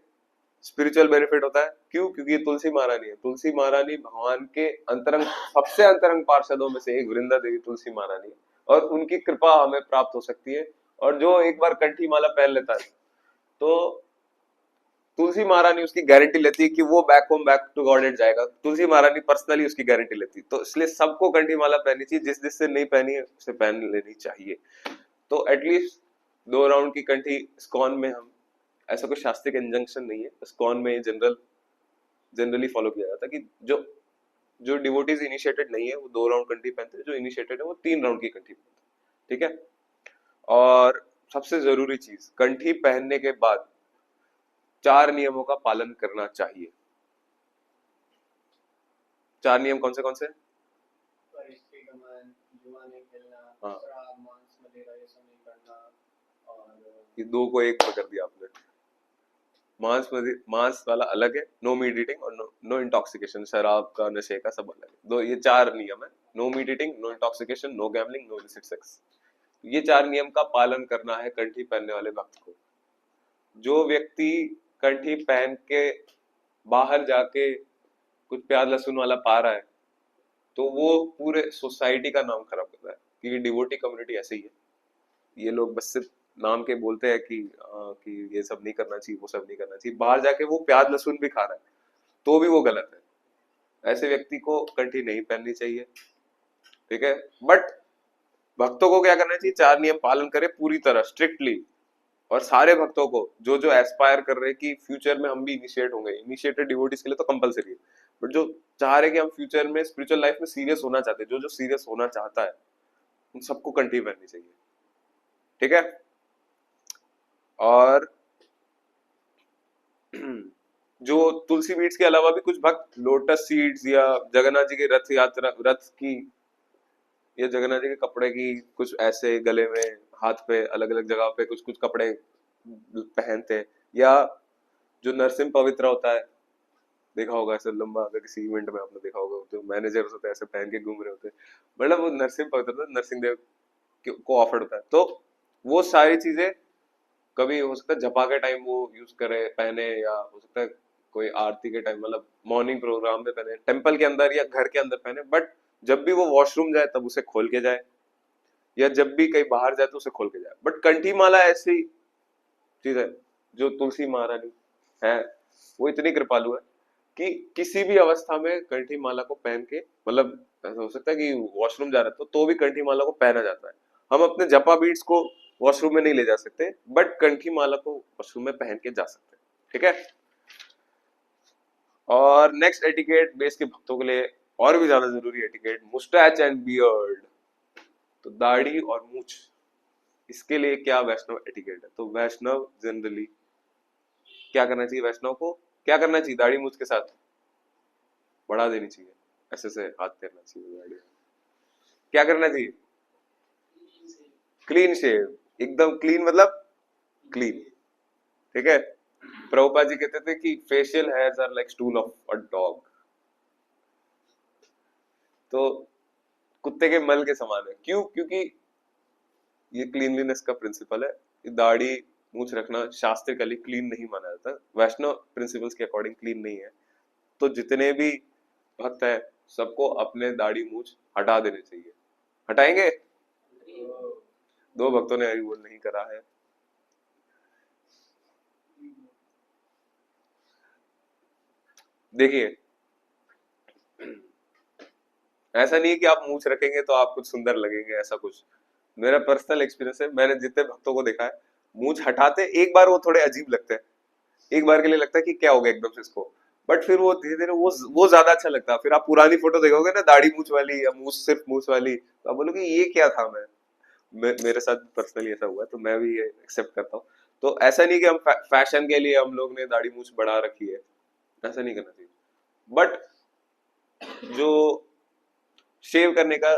स्पिरिचुअल बेनिफिट होता है। क्यों? क्योंकि ये तुलसी महारानी है। तुलसी महारानी भगवान के अंतरंग, सबसे अंतरंग पार्षदों में से एक वृंदा देवी तुलसी महारानी है, और उनकी कृपा हमें प्राप्त हो सकती है। और जो एक बार कंठी माला पहन लेता है तो तुलसी महारानी उसकी गारंटी लेती है कि वो back home, back to Godhead जाएगा। तुलसी महारानी पर्सनली उसकी गारंटी लेती है। तो इसलिए सबको कंठी माला पहननी चाहिए, जिस जिससे नहीं पहनी है उसे पहन लेनी चाहिए। तो एटलीस्ट 2 राउंड की कंठी इस्कॉन में, हम ऐसा कोई शास्त्रीय इंजंक्शन नहीं है, इस्कॉन में जनरली फॉलो किया जाता है कि जो डिवोटीज इनिशिएटेड नहीं है वो 2 राउंड कंठी पहनते हैं, जो इनिशिएटेड है वो 3 राउंड की कंठी पहनते हैं, ठीक है। और सबसे जरूरी चीज, कंठी पहनने के बाद 4 नियमों का पालन करना चाहिए। 4 नियम कौन से? परिस्थिति गमन, जुआ नहीं खेलना, हाँ। शराब, मांस, मदिरा ये सब नहीं करना, और ये 2 को 1 में कर दिया आपने। मांस वाला अलग है, नो मीट ईटिंग, और नो इंटॉक्सिकेशन, शराब का, नशे का सब अलग है। ये 4 नियम है, no meat eating, no intoxication, no gambling, no illicit sex. ये 4 नियम का पालन करना है कंठी पहनने वाले भक्त को। जो व्यक्ति कंठी पहन के बाहर जाके कुछ प्याज लहसुन वाला पा रहा है, तो वो पूरे सोसाइटी का नाम खराब कर रहा है, क्योंकि डिवोटी कम्युनिटी ऐसे ही है। ये लोग बस सिर्फ नाम के बोलते हैं कि ये सब नहीं करना चाहिए, वो सब नहीं करना चाहिए, बाहर जाके वो प्याज लहसुन भी खा रहा है तो भी वो गलत है। ऐसे व्यक्ति को कंठी नहीं पहननी चाहिए, ठीक है। बट भक्तों को क्या करना चाहिए? 4 नियम पालन करे पूरी तरह, स्ट्रिक्टली। और सारे भक्तों को जो जो एस्पायर कर रहे हैं कि फ्यूचर में हम भी इनिशिएट होंगे, इनिशिएटेड डिवोटीज के लिए तो कंपलसरी है, बट जो चाह रहे कि हम फ्यूचर में स्पिरिचुअल लाइफ में सीरियस होना चाहते हैं, जो जो सीरियस होना चाहता है, उन सबको कंठी पहननी चाहिए, ठीक है। और जो तुलसी बीड्स के अलावा भी कुछ भक्त लोटस सीड्स या जगन्नाथ जी के रथ की या जगन्नाथ जी के कपड़े की कुछ ऐसे गले में, हाथ पे, अलग अलग जगह पे कुछ कुछ कपड़े पहनते हैं। या जो नरसिंह पवित्र होता है, देखा होगा ऐसे लंबा, अगर किसी इवेंट में आपने देखा होगा, जो मैनेजर्स होते हैं ऐसे पहन के घूम रहे होते हैं, मतलब वो नरसिंह पवित्र, नरसिंह देव को ऑफर्ड होता है। तो वो सारी चीजें कभी हो सकता है जपा के टाइम वो यूज करे, पहने, या हो सकता है कोई आरती के टाइम, मतलब मॉर्निंग प्रोग्राम में पहने, टेम्पल के अंदर या घर के अंदर पहने। बट जब भी वो वॉशरूम जाए तब उसे खोल के जाए, या जब भी कहीं बाहर जाए तो उसे खोल के जाए। बट कंठी माला ऐसी चीज है, जो तुलसी महारानी है वो इतनी कृपालु है कि किसी भी अवस्था में कंठी माला को पहन के, मतलब ऐसा हो सकता है कि वॉशरूम जा रहा है तो भी कंठी माला को पहना जाता है। हम अपने जपा बीट्स को वॉशरूम में नहीं ले जा सकते, बट कंठी माला को वॉशरूम में पहन के जा सकते हैं, ठीक है। और नेक्स्ट एटिकेट बेस के भक्तों के लिए और भी ज्यादा जरूरी एटिकेट, मुस्टैच एंड बियर्ड। तो दाढ़ी और मूछ, इसके लिए क्या वैष्णव एटिकेट है? तो वैष्णव जनरली क्या करना चाहिए? वैष्णव को क्या करना चाहिए? दाढ़ी मूछ के साथ बढ़ा देनी चाहिए, ऐसे से हाथ फेरना चाहिए दाढ़ी। क्या करना चाहिए? क्लीन शेव, एकदम क्लीन, मतलब क्लीन, ठीक है। प्रभुपाद जी कहते थे कि facial hairs are like stool of a dog, तो कुत्ते के मल के समान है। क्यों? क्योंकि ये क्लीनलीनेस का प्रिंसिपल है। दाढ़ी मूछ रखना शास्त्रिकली क्लीन नहीं माना जाता, वैष्णव प्रिंसिपल्स के अकॉर्डिंग क्लीन नहीं है। तो जितने भी भक्त है सबको अपने दाढ़ी मूछ हटा देने चाहिए। हटाएंगे? 2 भक्तों ने हरि बोल नहीं करा है। देखिए, ऐसा नहीं है कि आप मूछ रखेंगे तो आप कुछ सुंदर लगेंगे, ऐसा कुछ। मेरा पर्सनल एक्सपीरियंस है, मैंने जितने भक्तों को देखा है, मूछ हटाते एक बार वो थोड़े अजीब लगते हैं, एक बार के लिए लगता है कि क्या हो गया एकदम से इसको, बट फिर वो धीरे धीरे वो ज्यादा अच्छा लगता है। फिर आप पुरानी फोटो देखोगे ना, दाढ़ी मूछ वाली या मूछ सिर्फ मूछ वाली, तो आप बोलोगे ये क्या था। मेरे साथ पर्सनली ऐसा हुआ है, तो मैं भी ये एक्सेप्ट करता हूँ। तो ऐसा नहीं कि हम फैशन के लिए हम लोग ने दाढ़ी मूछ बढ़ा रखी है, ऐसा नहीं करना चाहिए। बट जो शेव करने का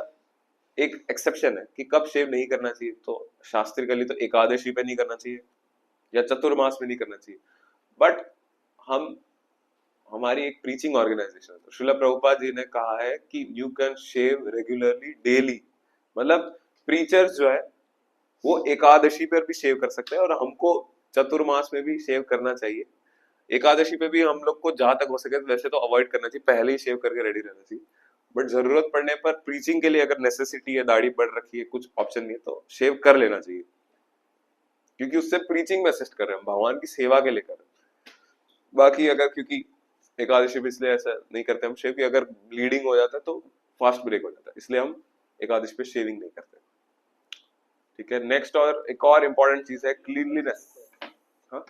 एक एक्सेप्शन है कि कब शेव नहीं करना चाहिए, तो शास्त्रिकली तो एकादशी पे नहीं करना चाहिए या चतुर्मास में नहीं करना चाहिए। बट हम हमारी एक प्रीचिंग ऑर्गेनाइजेशन है, तो श्रील प्रभुपाद जी ने कहा है कि you can shave regularly daily, मतलब प्रीचर्स जो है वो एकादशी पर भी शेव कर सकते हैं, और हमको चतुर्मास में भी शेव करना चाहिए। एकादशी पे भी हम लोग को जहां तक हो सके वैसे तो अवॉइड करना चाहिए, पहले ही शेव करके रेडी रहना चाहिए। बट जरूरत पड़ने पर प्रीचिंग के लिए अगर नेसेसिटी है, दाढ़ी बढ़ रखी है, कुछ ऑप्शन नहीं है, तो शेव कर लेना चाहिए, क्योंकि उससे प्रीचिंग में असिस्ट कर रहे हैं, हम भगवान की सेवा के लिए कर रहे हैं। बाकी अगर, क्योंकि एकादशी पे इसलिए ऐसा नहीं करते हम शेव कि अगर ब्लीडिंग हो जाता है तो फास्ट ब्रेक हो जाता है, इसलिए हम एकादशी पे शेविंग नहीं करते, ठीक है। नेक्स्ट और एक और इम्पोर्टेंट चीज है क्लीनलीनेस। हाँ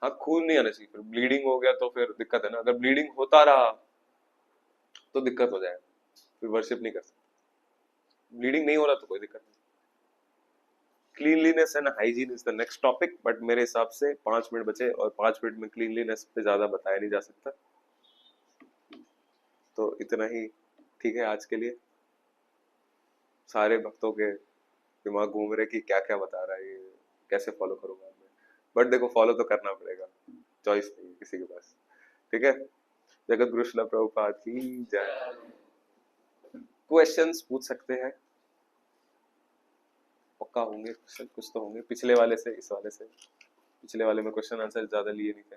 हाँ, खून नहीं आना चाहिए, फिर ब्लीडिंग हो गया तो फिर दिक्कत है ना। अगर ब्लीडिंग होता रहा तो दिक्कत हो जाएगा, फिर वर्शिप नहीं कर सकते। ब्लीडिंग नहीं हो रहा तो कोई दिक्कत नहीं। Cleanliness and hygiene is the next topic, but मेरे हिसाब से 5 मिनट बचे और 5 मिनट में क्लीनलीनेस पे ज्यादा बताया नहीं जा सकता, तो इतना ही ठीक है आज के लिए। सारे भक्तों के दिमाग घूम रहे कि क्या क्या बता रहा है ये, कैसे फॉलो करूंगा मैं, बट देखो फॉलो तो करना पड़ेगा, चॉइस नहीं है किसी के पास। ठीक है, जगत गुरु श्रील प्रभुपाद की जय। क्वेश्चंस पूछ सकते हैं, पक्का होंगे क्वेश्चन, कुछ तो होंगे पिछले वाले से इस वाले से। पिछले वाले में क्वेश्चन आंसर ज्यादा लिए नहीं थे,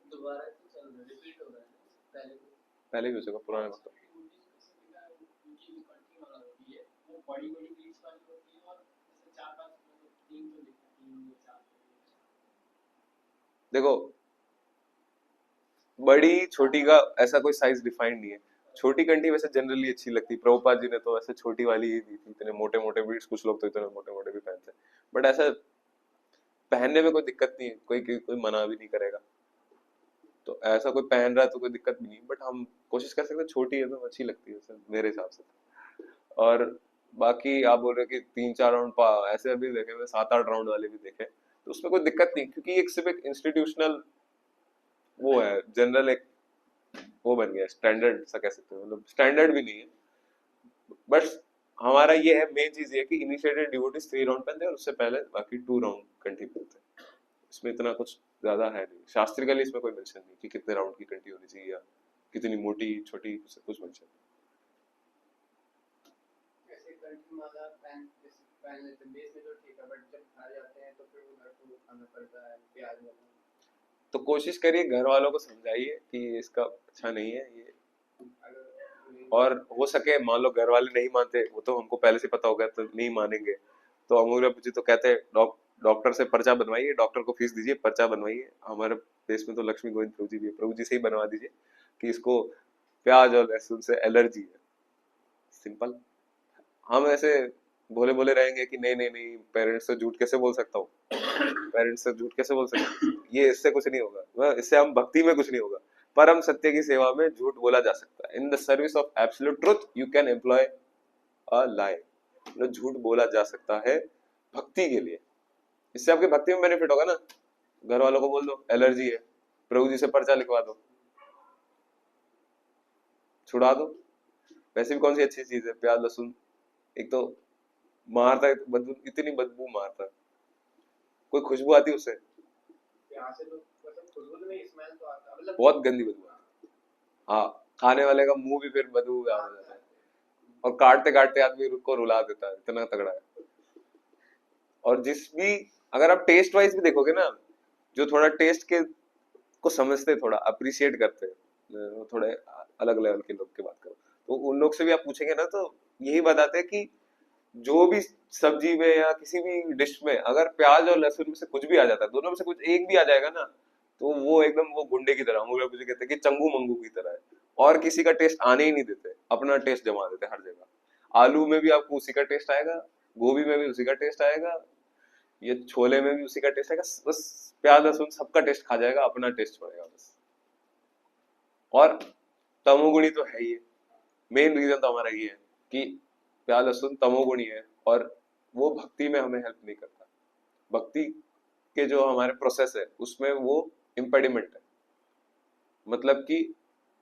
दोबारा तो चल रहा रिपीट हो रहा है पहले तो पहले भी हो चुका पुराने वक्त। बड़ी बड़ी बीच वाली होती है और ऐसे 4-5 तीन तो लिखते हैं, 3 या 4। देखो बड़ी छोटी का ऐसा कोई साइज डिफाइंड नहीं है, छोटी कंठी वैसे जनरली अच्छी लगती, प्रभुपाद जी ने तो ऐसे छोटी वाली ही दी थी, इतने मोटे मोटे बीट्स, कुछ लोग तो इतने मोटे मोटे भी पहनते हैं, बट ऐसा पहनने में कोई दिक्कत नहीं है, कोई मना भी नहीं करेगा, तो ऐसा कोई पहन रहा है तो कोई दिक्कत भी नहीं, बट हम कोशिश कर सकते हैं, छोटी है तो अच्छी लगती है वैसे मेरे हिसाब से। और बाकी आप बोल रहे हो कि 3-4 राउंड ऐसे अभी देखे हुए 7-8 राउंड वाले भी देखे, तो उसमें कोई दिक्कत नहीं, क्योंकि एक सिर्फ एक इंस्टीट्यूशनल वो है, जनरल एक वो बन गया स्टैंडर्ड सा कह सकते हो, मतलब स्टैंडर्ड भी नहीं है, बस हमारा ये है, मेन चीज ये है कि इनिशिएटेड डिवोटीज 3 राउंड पहनते हैं और उससे पहले बाकी 2 राउंड कंठी पहनते हैं, इसमें इतना कुछ ज्यादा है नहीं, शास्त्रिकली इसमें कोई मेंशन नहीं कि कितने राउंड की कंठी होनी चाहिए या कितनी मोटी छोटी, कुछ मेंशन नहीं। ऐसे कंठी माला पहन लेते हैं बेस में तो ठीक है, बट जब घर जाते हैं तो फिर वो घर को खाना पड़ता है प्याज वाला। तो कोशिश करिए घर वालों को समझाइए कि इसका अच्छा नहीं है ये, और हो सके मान लो घर वाले नहीं मानते, वो तो हमको पहले से पता होगा तो नहीं मानेंगे, तो अमूल्य जी तो कहते हैं डॉक्टर से पर्चा बनवाइए, डॉक्टर को फीस दीजिए, पर्चा बनवाइए, हमारे देश में तो लक्ष्मी गोविंद प्रभु जी भी है, प्रभु जी से ही बनवा दीजिए कि इसको प्याज और लहसुन से एलर्जी है, सिंपल। हम ऐसे भोले भोले रहेंगे कि नहीं नहीं नहीं, पेरेंट्स से झूठ कैसे बोल सकता हूँ, पेरेंट्स से झूठ कैसे बोल सकता हूँ, ये इससे कुछ नहीं होगा, इससे हम भक्ति में कुछ नहीं होगा, परम सत्य की सेवा में झूठ बोला जा सकता है, in the service of absolute truth you can employ a lie, मतलब झूठ बोला जा सकता है भक्ति के लिए, इससे आपके भक्ति में बेनिफिट होगा ना। घर वालों को बोल दो एलर्जी है, प्रभु जी से पर्चा लिखवा दो, छुड़ा दो, वैसे भी कौन सी अच्छी चीज है प्याज लहसुन, एक तो मारता है बदबू, इतनी बदबू मारता है, कोई खुशबू आती है उससे, प्याज से तो मतलब खुशबू तो नहीं, स्मेल तो आता है, मतलब बहुत गंदी बदबू आती है, हाँ खाने वाले का मुंह भी फिर बदबू आ जाता है, और काटते काटते आदमी को रुला देता है, इतना तगड़ा है। और जिस भी अगर आप टेस्ट वाइज भी देखोगे ना, जो थोड़ा टेस्ट के को समझते, थोड़ा अप्रिशिएट करते हैं, थोड़े अलग लेवल के लोग की बात करो, तो उन लोग से भी आप पूछेंगे ना, तो यही बताते हैं कि जो भी सब्जी में या किसी भी डिश में अगर प्याज और लहसुन में से कुछ भी आ जाता है, दोनों में से कुछ एक भी आ जाएगा ना, तो वो एकदम वो गुंडे की तरह, मुझे कहते हैं कि चंगू मंगू की तरह है, और किसी का टेस्ट आने ही नहीं देते, अपना टेस्ट जमा देते हर जगह। आलू में भी आपको उसी का टेस्ट आएगा, गोभी में भी उसी का टेस्ट आएगा, ये छोले में भी उसी का टेस्ट आएगा, बस प्याज लहसुन सबका टेस्ट खा जाएगा, अपना टेस्ट छोड़ेगा बस। और तमोगुणी तो है ही, मेन रीजन तो हमारा ये है कि प्याज लहसुन तमोगुणी है, और वो भक्ति में हमें हेल्प नहीं करता, भक्ति के जो हमारे प्रोसेस है उसमें वो इम्पेडिमेंट है, मतलब कि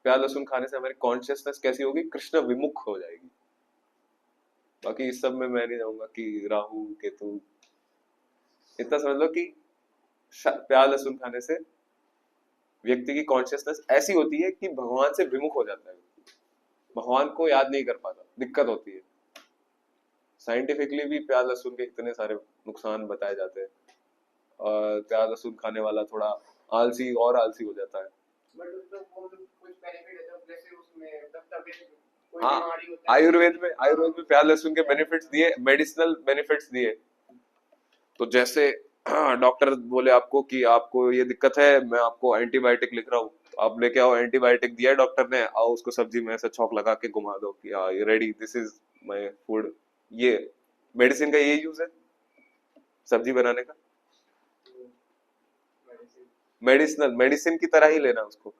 प्याज लहसुन खाने से हमारी कॉन्शियसनेस कैसी होगी, कृष्ण विमुख हो जाएगी। बाकी इस सब में मैं नहीं जाऊंगा कि राहु केतु, इतना समझ लो कि प्याज लहसुन खाने से व्यक्ति की कॉन्शियसनेस ऐसी होती है कि भगवान से विमुख हो जाता है, भगवान को याद नहीं कर पाता, दिक्कत होती है। साइंटिफिकली भी प्याज लहसुन के इतने सारे नुकसान बताए जाते हैं, और प्याज लहसुन खाने वाला थोड़ा आलसी और आलसी हो जाता है। बट उसमें वो कुछ बेनिफिट है, जब जैसे उसमें तबियत कोई हाँ, बीमारी होता है, आयुर्वेद में प्याज लहसुन के बेनिफिट्स दिए, मेडिसिनल बेनिफिट्स दिए, तो जैसे डॉक्टर बोले आपको कि आपको ये दिक्कत है, मैं आपको एंटीबायोटिक लिख रहा हूँ, तो आप लेके आओ, एंटीबायोटिक दिया डॉक्टर ने, आओ उसको सब्जी में ऐसे छौंक लगा के घुमा दो कि हाँ ये ready, this is my food, ये मेडिसिन का ये यूज है सब्जी बनाने का, मेडिसिनल मेडिसिन की तरह ही लेना उसको,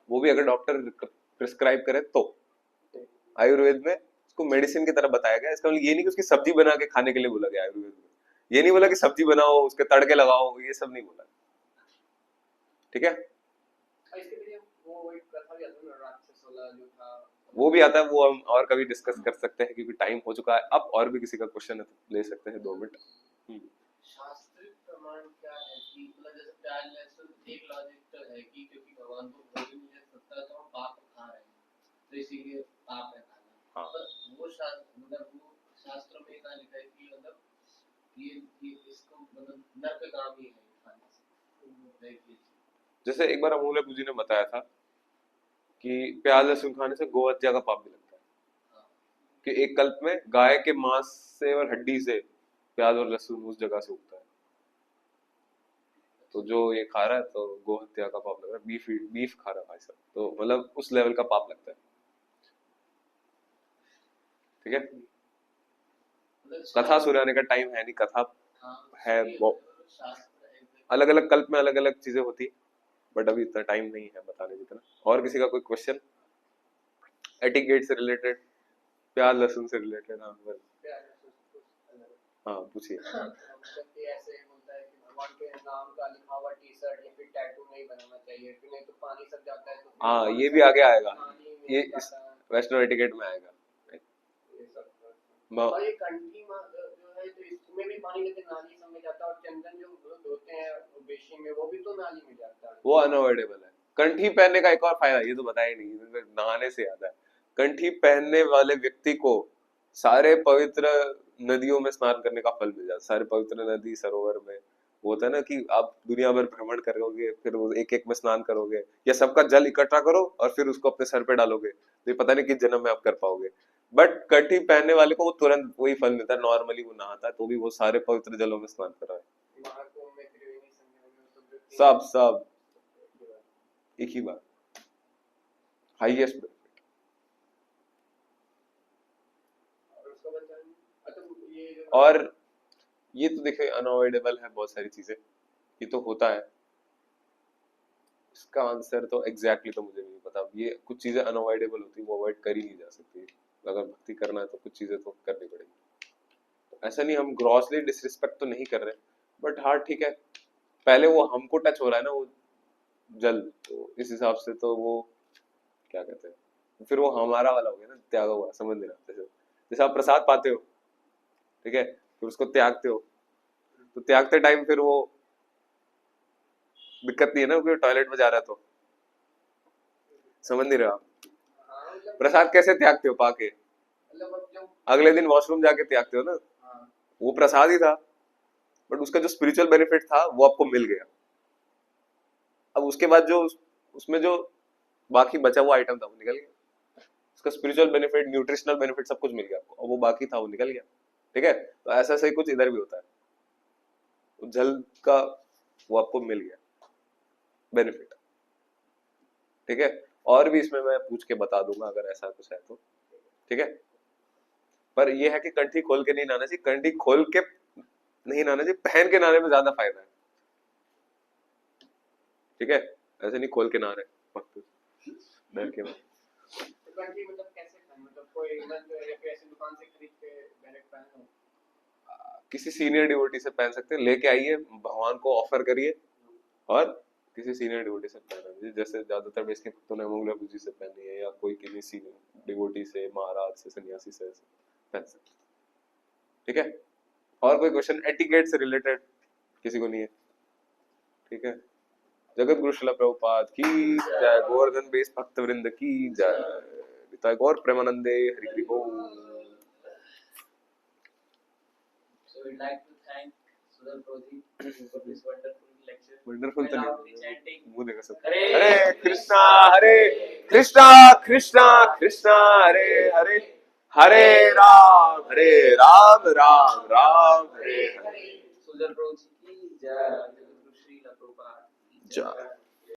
वो भी अगर डॉक्टर प्रिस्क्राइब करे तो। आयुर्वेद में उसको मेडिसिन की तरह बताया गया। इसका मतलब ये नहीं कि उसकी सब्जी बना के खाने के लिए बोला गया आयुर्वेद में, ये नहीं बोला कि सब्जी बनाओ उसके तड़के लगाओ, ये सब नहीं बोला, ठीक है। और इसके पीछे वो एक कथा भी आता है ना, राक्षस वाला जो था, वो भी आता है, वो हम और कभी डिस्कस कर सकते हैं क्योंकि टाइम हो चुका है। अब और भी किसी का क्वेश्चन है तो ले सकते हैं 2 मिनट। शास्त्रीय प्रमाण क्या है कि मतलब जैसे प्याज लहसुन एक लॉजिक तो है कि क्योंकि भगवान को भोग नहीं मिल सकता तो हम पाप खा रहे हैं, तो इसीलिए पाप है खाना। हाँ। पर वो मतलब वो शास्त्र में कहा लिखा है कि मतलब ये इसको मतलब नरकगामी है खाने से, ये चीज। जैसे एक बार अमूल्य जी ने बताया था कि प्याज लहसुन खाने से गौ हत्या का पाप भी लगता है, हाँ, कि एक कल्प में गाय के मांस से और हड्डी से प्याज और लहसुन उस जगह से उगता है, तो जो ये खा रहा है तो गौ हत्या का पाप लग रहा है, बीफ खा रहा है भाई साहब, तो मतलब उस लेवल का पाप लगता है, ठीक है। मतलब कथा सुनाने का टाइम है नहीं, कथा हाँ, है इसलिए शास्त्र है। अलग अलग कल्प में अलग अलग चीजें होती है, बट अभी इतना टाइम नहीं है बताने जितना। और किसी का कोई क्वेश्चन एटिकेट से रिलेटेड, प्याज लहसुन से रिलेटेड? हाँ well, प्याज लहसुन कुछ अलग है। हाँ पूछिए। मतलब कि ऐसे होता है कि भगवान के नाम का लिखा हुआ टी शर्ट या फिर टैटू नहीं बनाना चाहिए, फिर नहीं तो पानी सब जाता है तो फिर हाँ कौन ये सा भी आगे आएगा, पानी में ये इस जाता है, वैष्णव एटिकेट में आएगा। ये सब। म- और ये कंठी जो है तो इसमें भी पानी लेकिन नाली सब में जाता है, और चंदन जो धोते हैं बेशी में वो भी तो नाली में जाता है। वो अनअवॉइडेबल है। कंठी पहनने का एक और फायदा, ये तो बताया ही नहीं, नहाने से याद है, कंठी पहनने वाले व्यक्ति को सारे पवित्र नदियों में स्नान करने का फल मिल जाता है, सारे पवित्र नदी सरोवर में। वो होता है ना कि आप दुनिया भर भ्रमण करोगे, फिर वो एक एक में स्नान करोगे, या सबका जल इकट्ठा करो और फिर उसको अपने सर पे डालोगे, तो ये पता नहीं किस जन्म में आप कर पाओगे। बट कंठी पहनने वाले को वो तुरंत वही फल मिलता है, नॉर्मली वो नहाता है तो भी वो सारे पवित्र जलों में स्नान कर रहा है। महाकुंभ में त्रिवेणी संगम में तो जो सब सब एक ही बात, हाईएस्ट। और उसका बताइए। अच्छा ये जो और ये तो देखिए अनअवॉइडेबल है बहुत सारी चीजें, ये तो होता है, इसका आंसर तो एग्जैक्टली तो मुझे नहीं पता। ये कुछ चीजें अनअवॉइडेबल होती है, वो अवॉइड कर ही नहीं जा सकती, अगर भक्ति करना है तो कुछ चीजें तो करनी पड़ेगी। ऐसा नहीं हम ग्रॉसली डिसरिस्पेक्ट तो नहीं कर रहे, बट हाँ ठीक है, पहले वो हमको टच हो रहा है ना वो जल, तो इस हिसाब से तो वो क्या कहते हैं, फिर वो हमारा वाला हो गया ना, त्यागा हुआ, समझ नहीं रहा। जैसे आप प्रसाद पाते हो, ठीक है, फिर उसको त्यागते हो, तो त्यागते टाइम फिर वो दिक्कत नहीं है ना, क्योंकि टॉयलेट में जा रहा है तो, समझ नहीं रहे आप। हाँ मतलब प्रसाद कैसे त्यागते हो? पाके मतलब जो अगले दिन वॉशरूम जाके त्यागते हो ना, हाँ वो प्रसाद ही था, बट उसका जो स्पिरिचुअल बेनिफिट था वो आपको मिल गया। अब उसके बाद जो उसमें जो बाकी बचा हुआ आइटम था वो निकल गया, उसका स्पिरिचुअल बेनिफिट, न्यूट्रिशनल बेनिफिट सब कुछ मिल गया आपको, और वो बाकी था वो निकल गया, ठीक है। तो ऐसा सही कुछ इधर भी होता है, तो जल का वो आपको मिल गया बेनिफिट, ठीक है। और भी इसमें मैं पूछ के बता दूंगा अगर ऐसा कुछ है तो, ठीक है। पर ये है कि कंठी खोल के नहीं नहाना चाहिए, कंठी खोल के नहीं नहाना चाहिए, पहन के नहाने में ज्यादा फायदा है, ठीक है। ऐसे नहीं खोल के नहा रहे वक्त डर के में। तो कंट्री मतलब कैसे खाएं, मतलब कोई इवेंट या फिर ऐसी दुकान से खरीद के डायरेक्ट पहनो? किसी सीनियर डिवोटी से पहन सकते हैं, लेके आइए भगवान को ऑफर करिए, और किसी सीनियर डिवोटी से पहना दीजिए। जैसे ज्यादातर बेस के भक्तों ने अमोघ जी से पहनी है, या कोई किसी सीनियर डिवोटी से, महाराज से, सन्यासी से पहन सकते हैं, ठीक है। और कोई क्वेश्चन एटिकेट से रिलेटेड किसी को नहीं है? ठीक है। जगत गुरु श्रील प्रभुपाद की जय, गोवर्धन बेस भक्त वृंद की जय, निताय गौर प्रेमानंदे, हरि हरि बोल। So we'd like to thank Sudhir Prodi for this wonderful lecture. Wonderful तो Loudly नहीं, chanting मुंह देखा सब। Hare हरे कृष्णा कृष्णा कृष्णा कृष्णा हरे हरे, हरे Ram Ram Ram Hare Hare. Sudhir Prodi ki jai, Jagad Guru Srila Prabhupada ki जय। jai.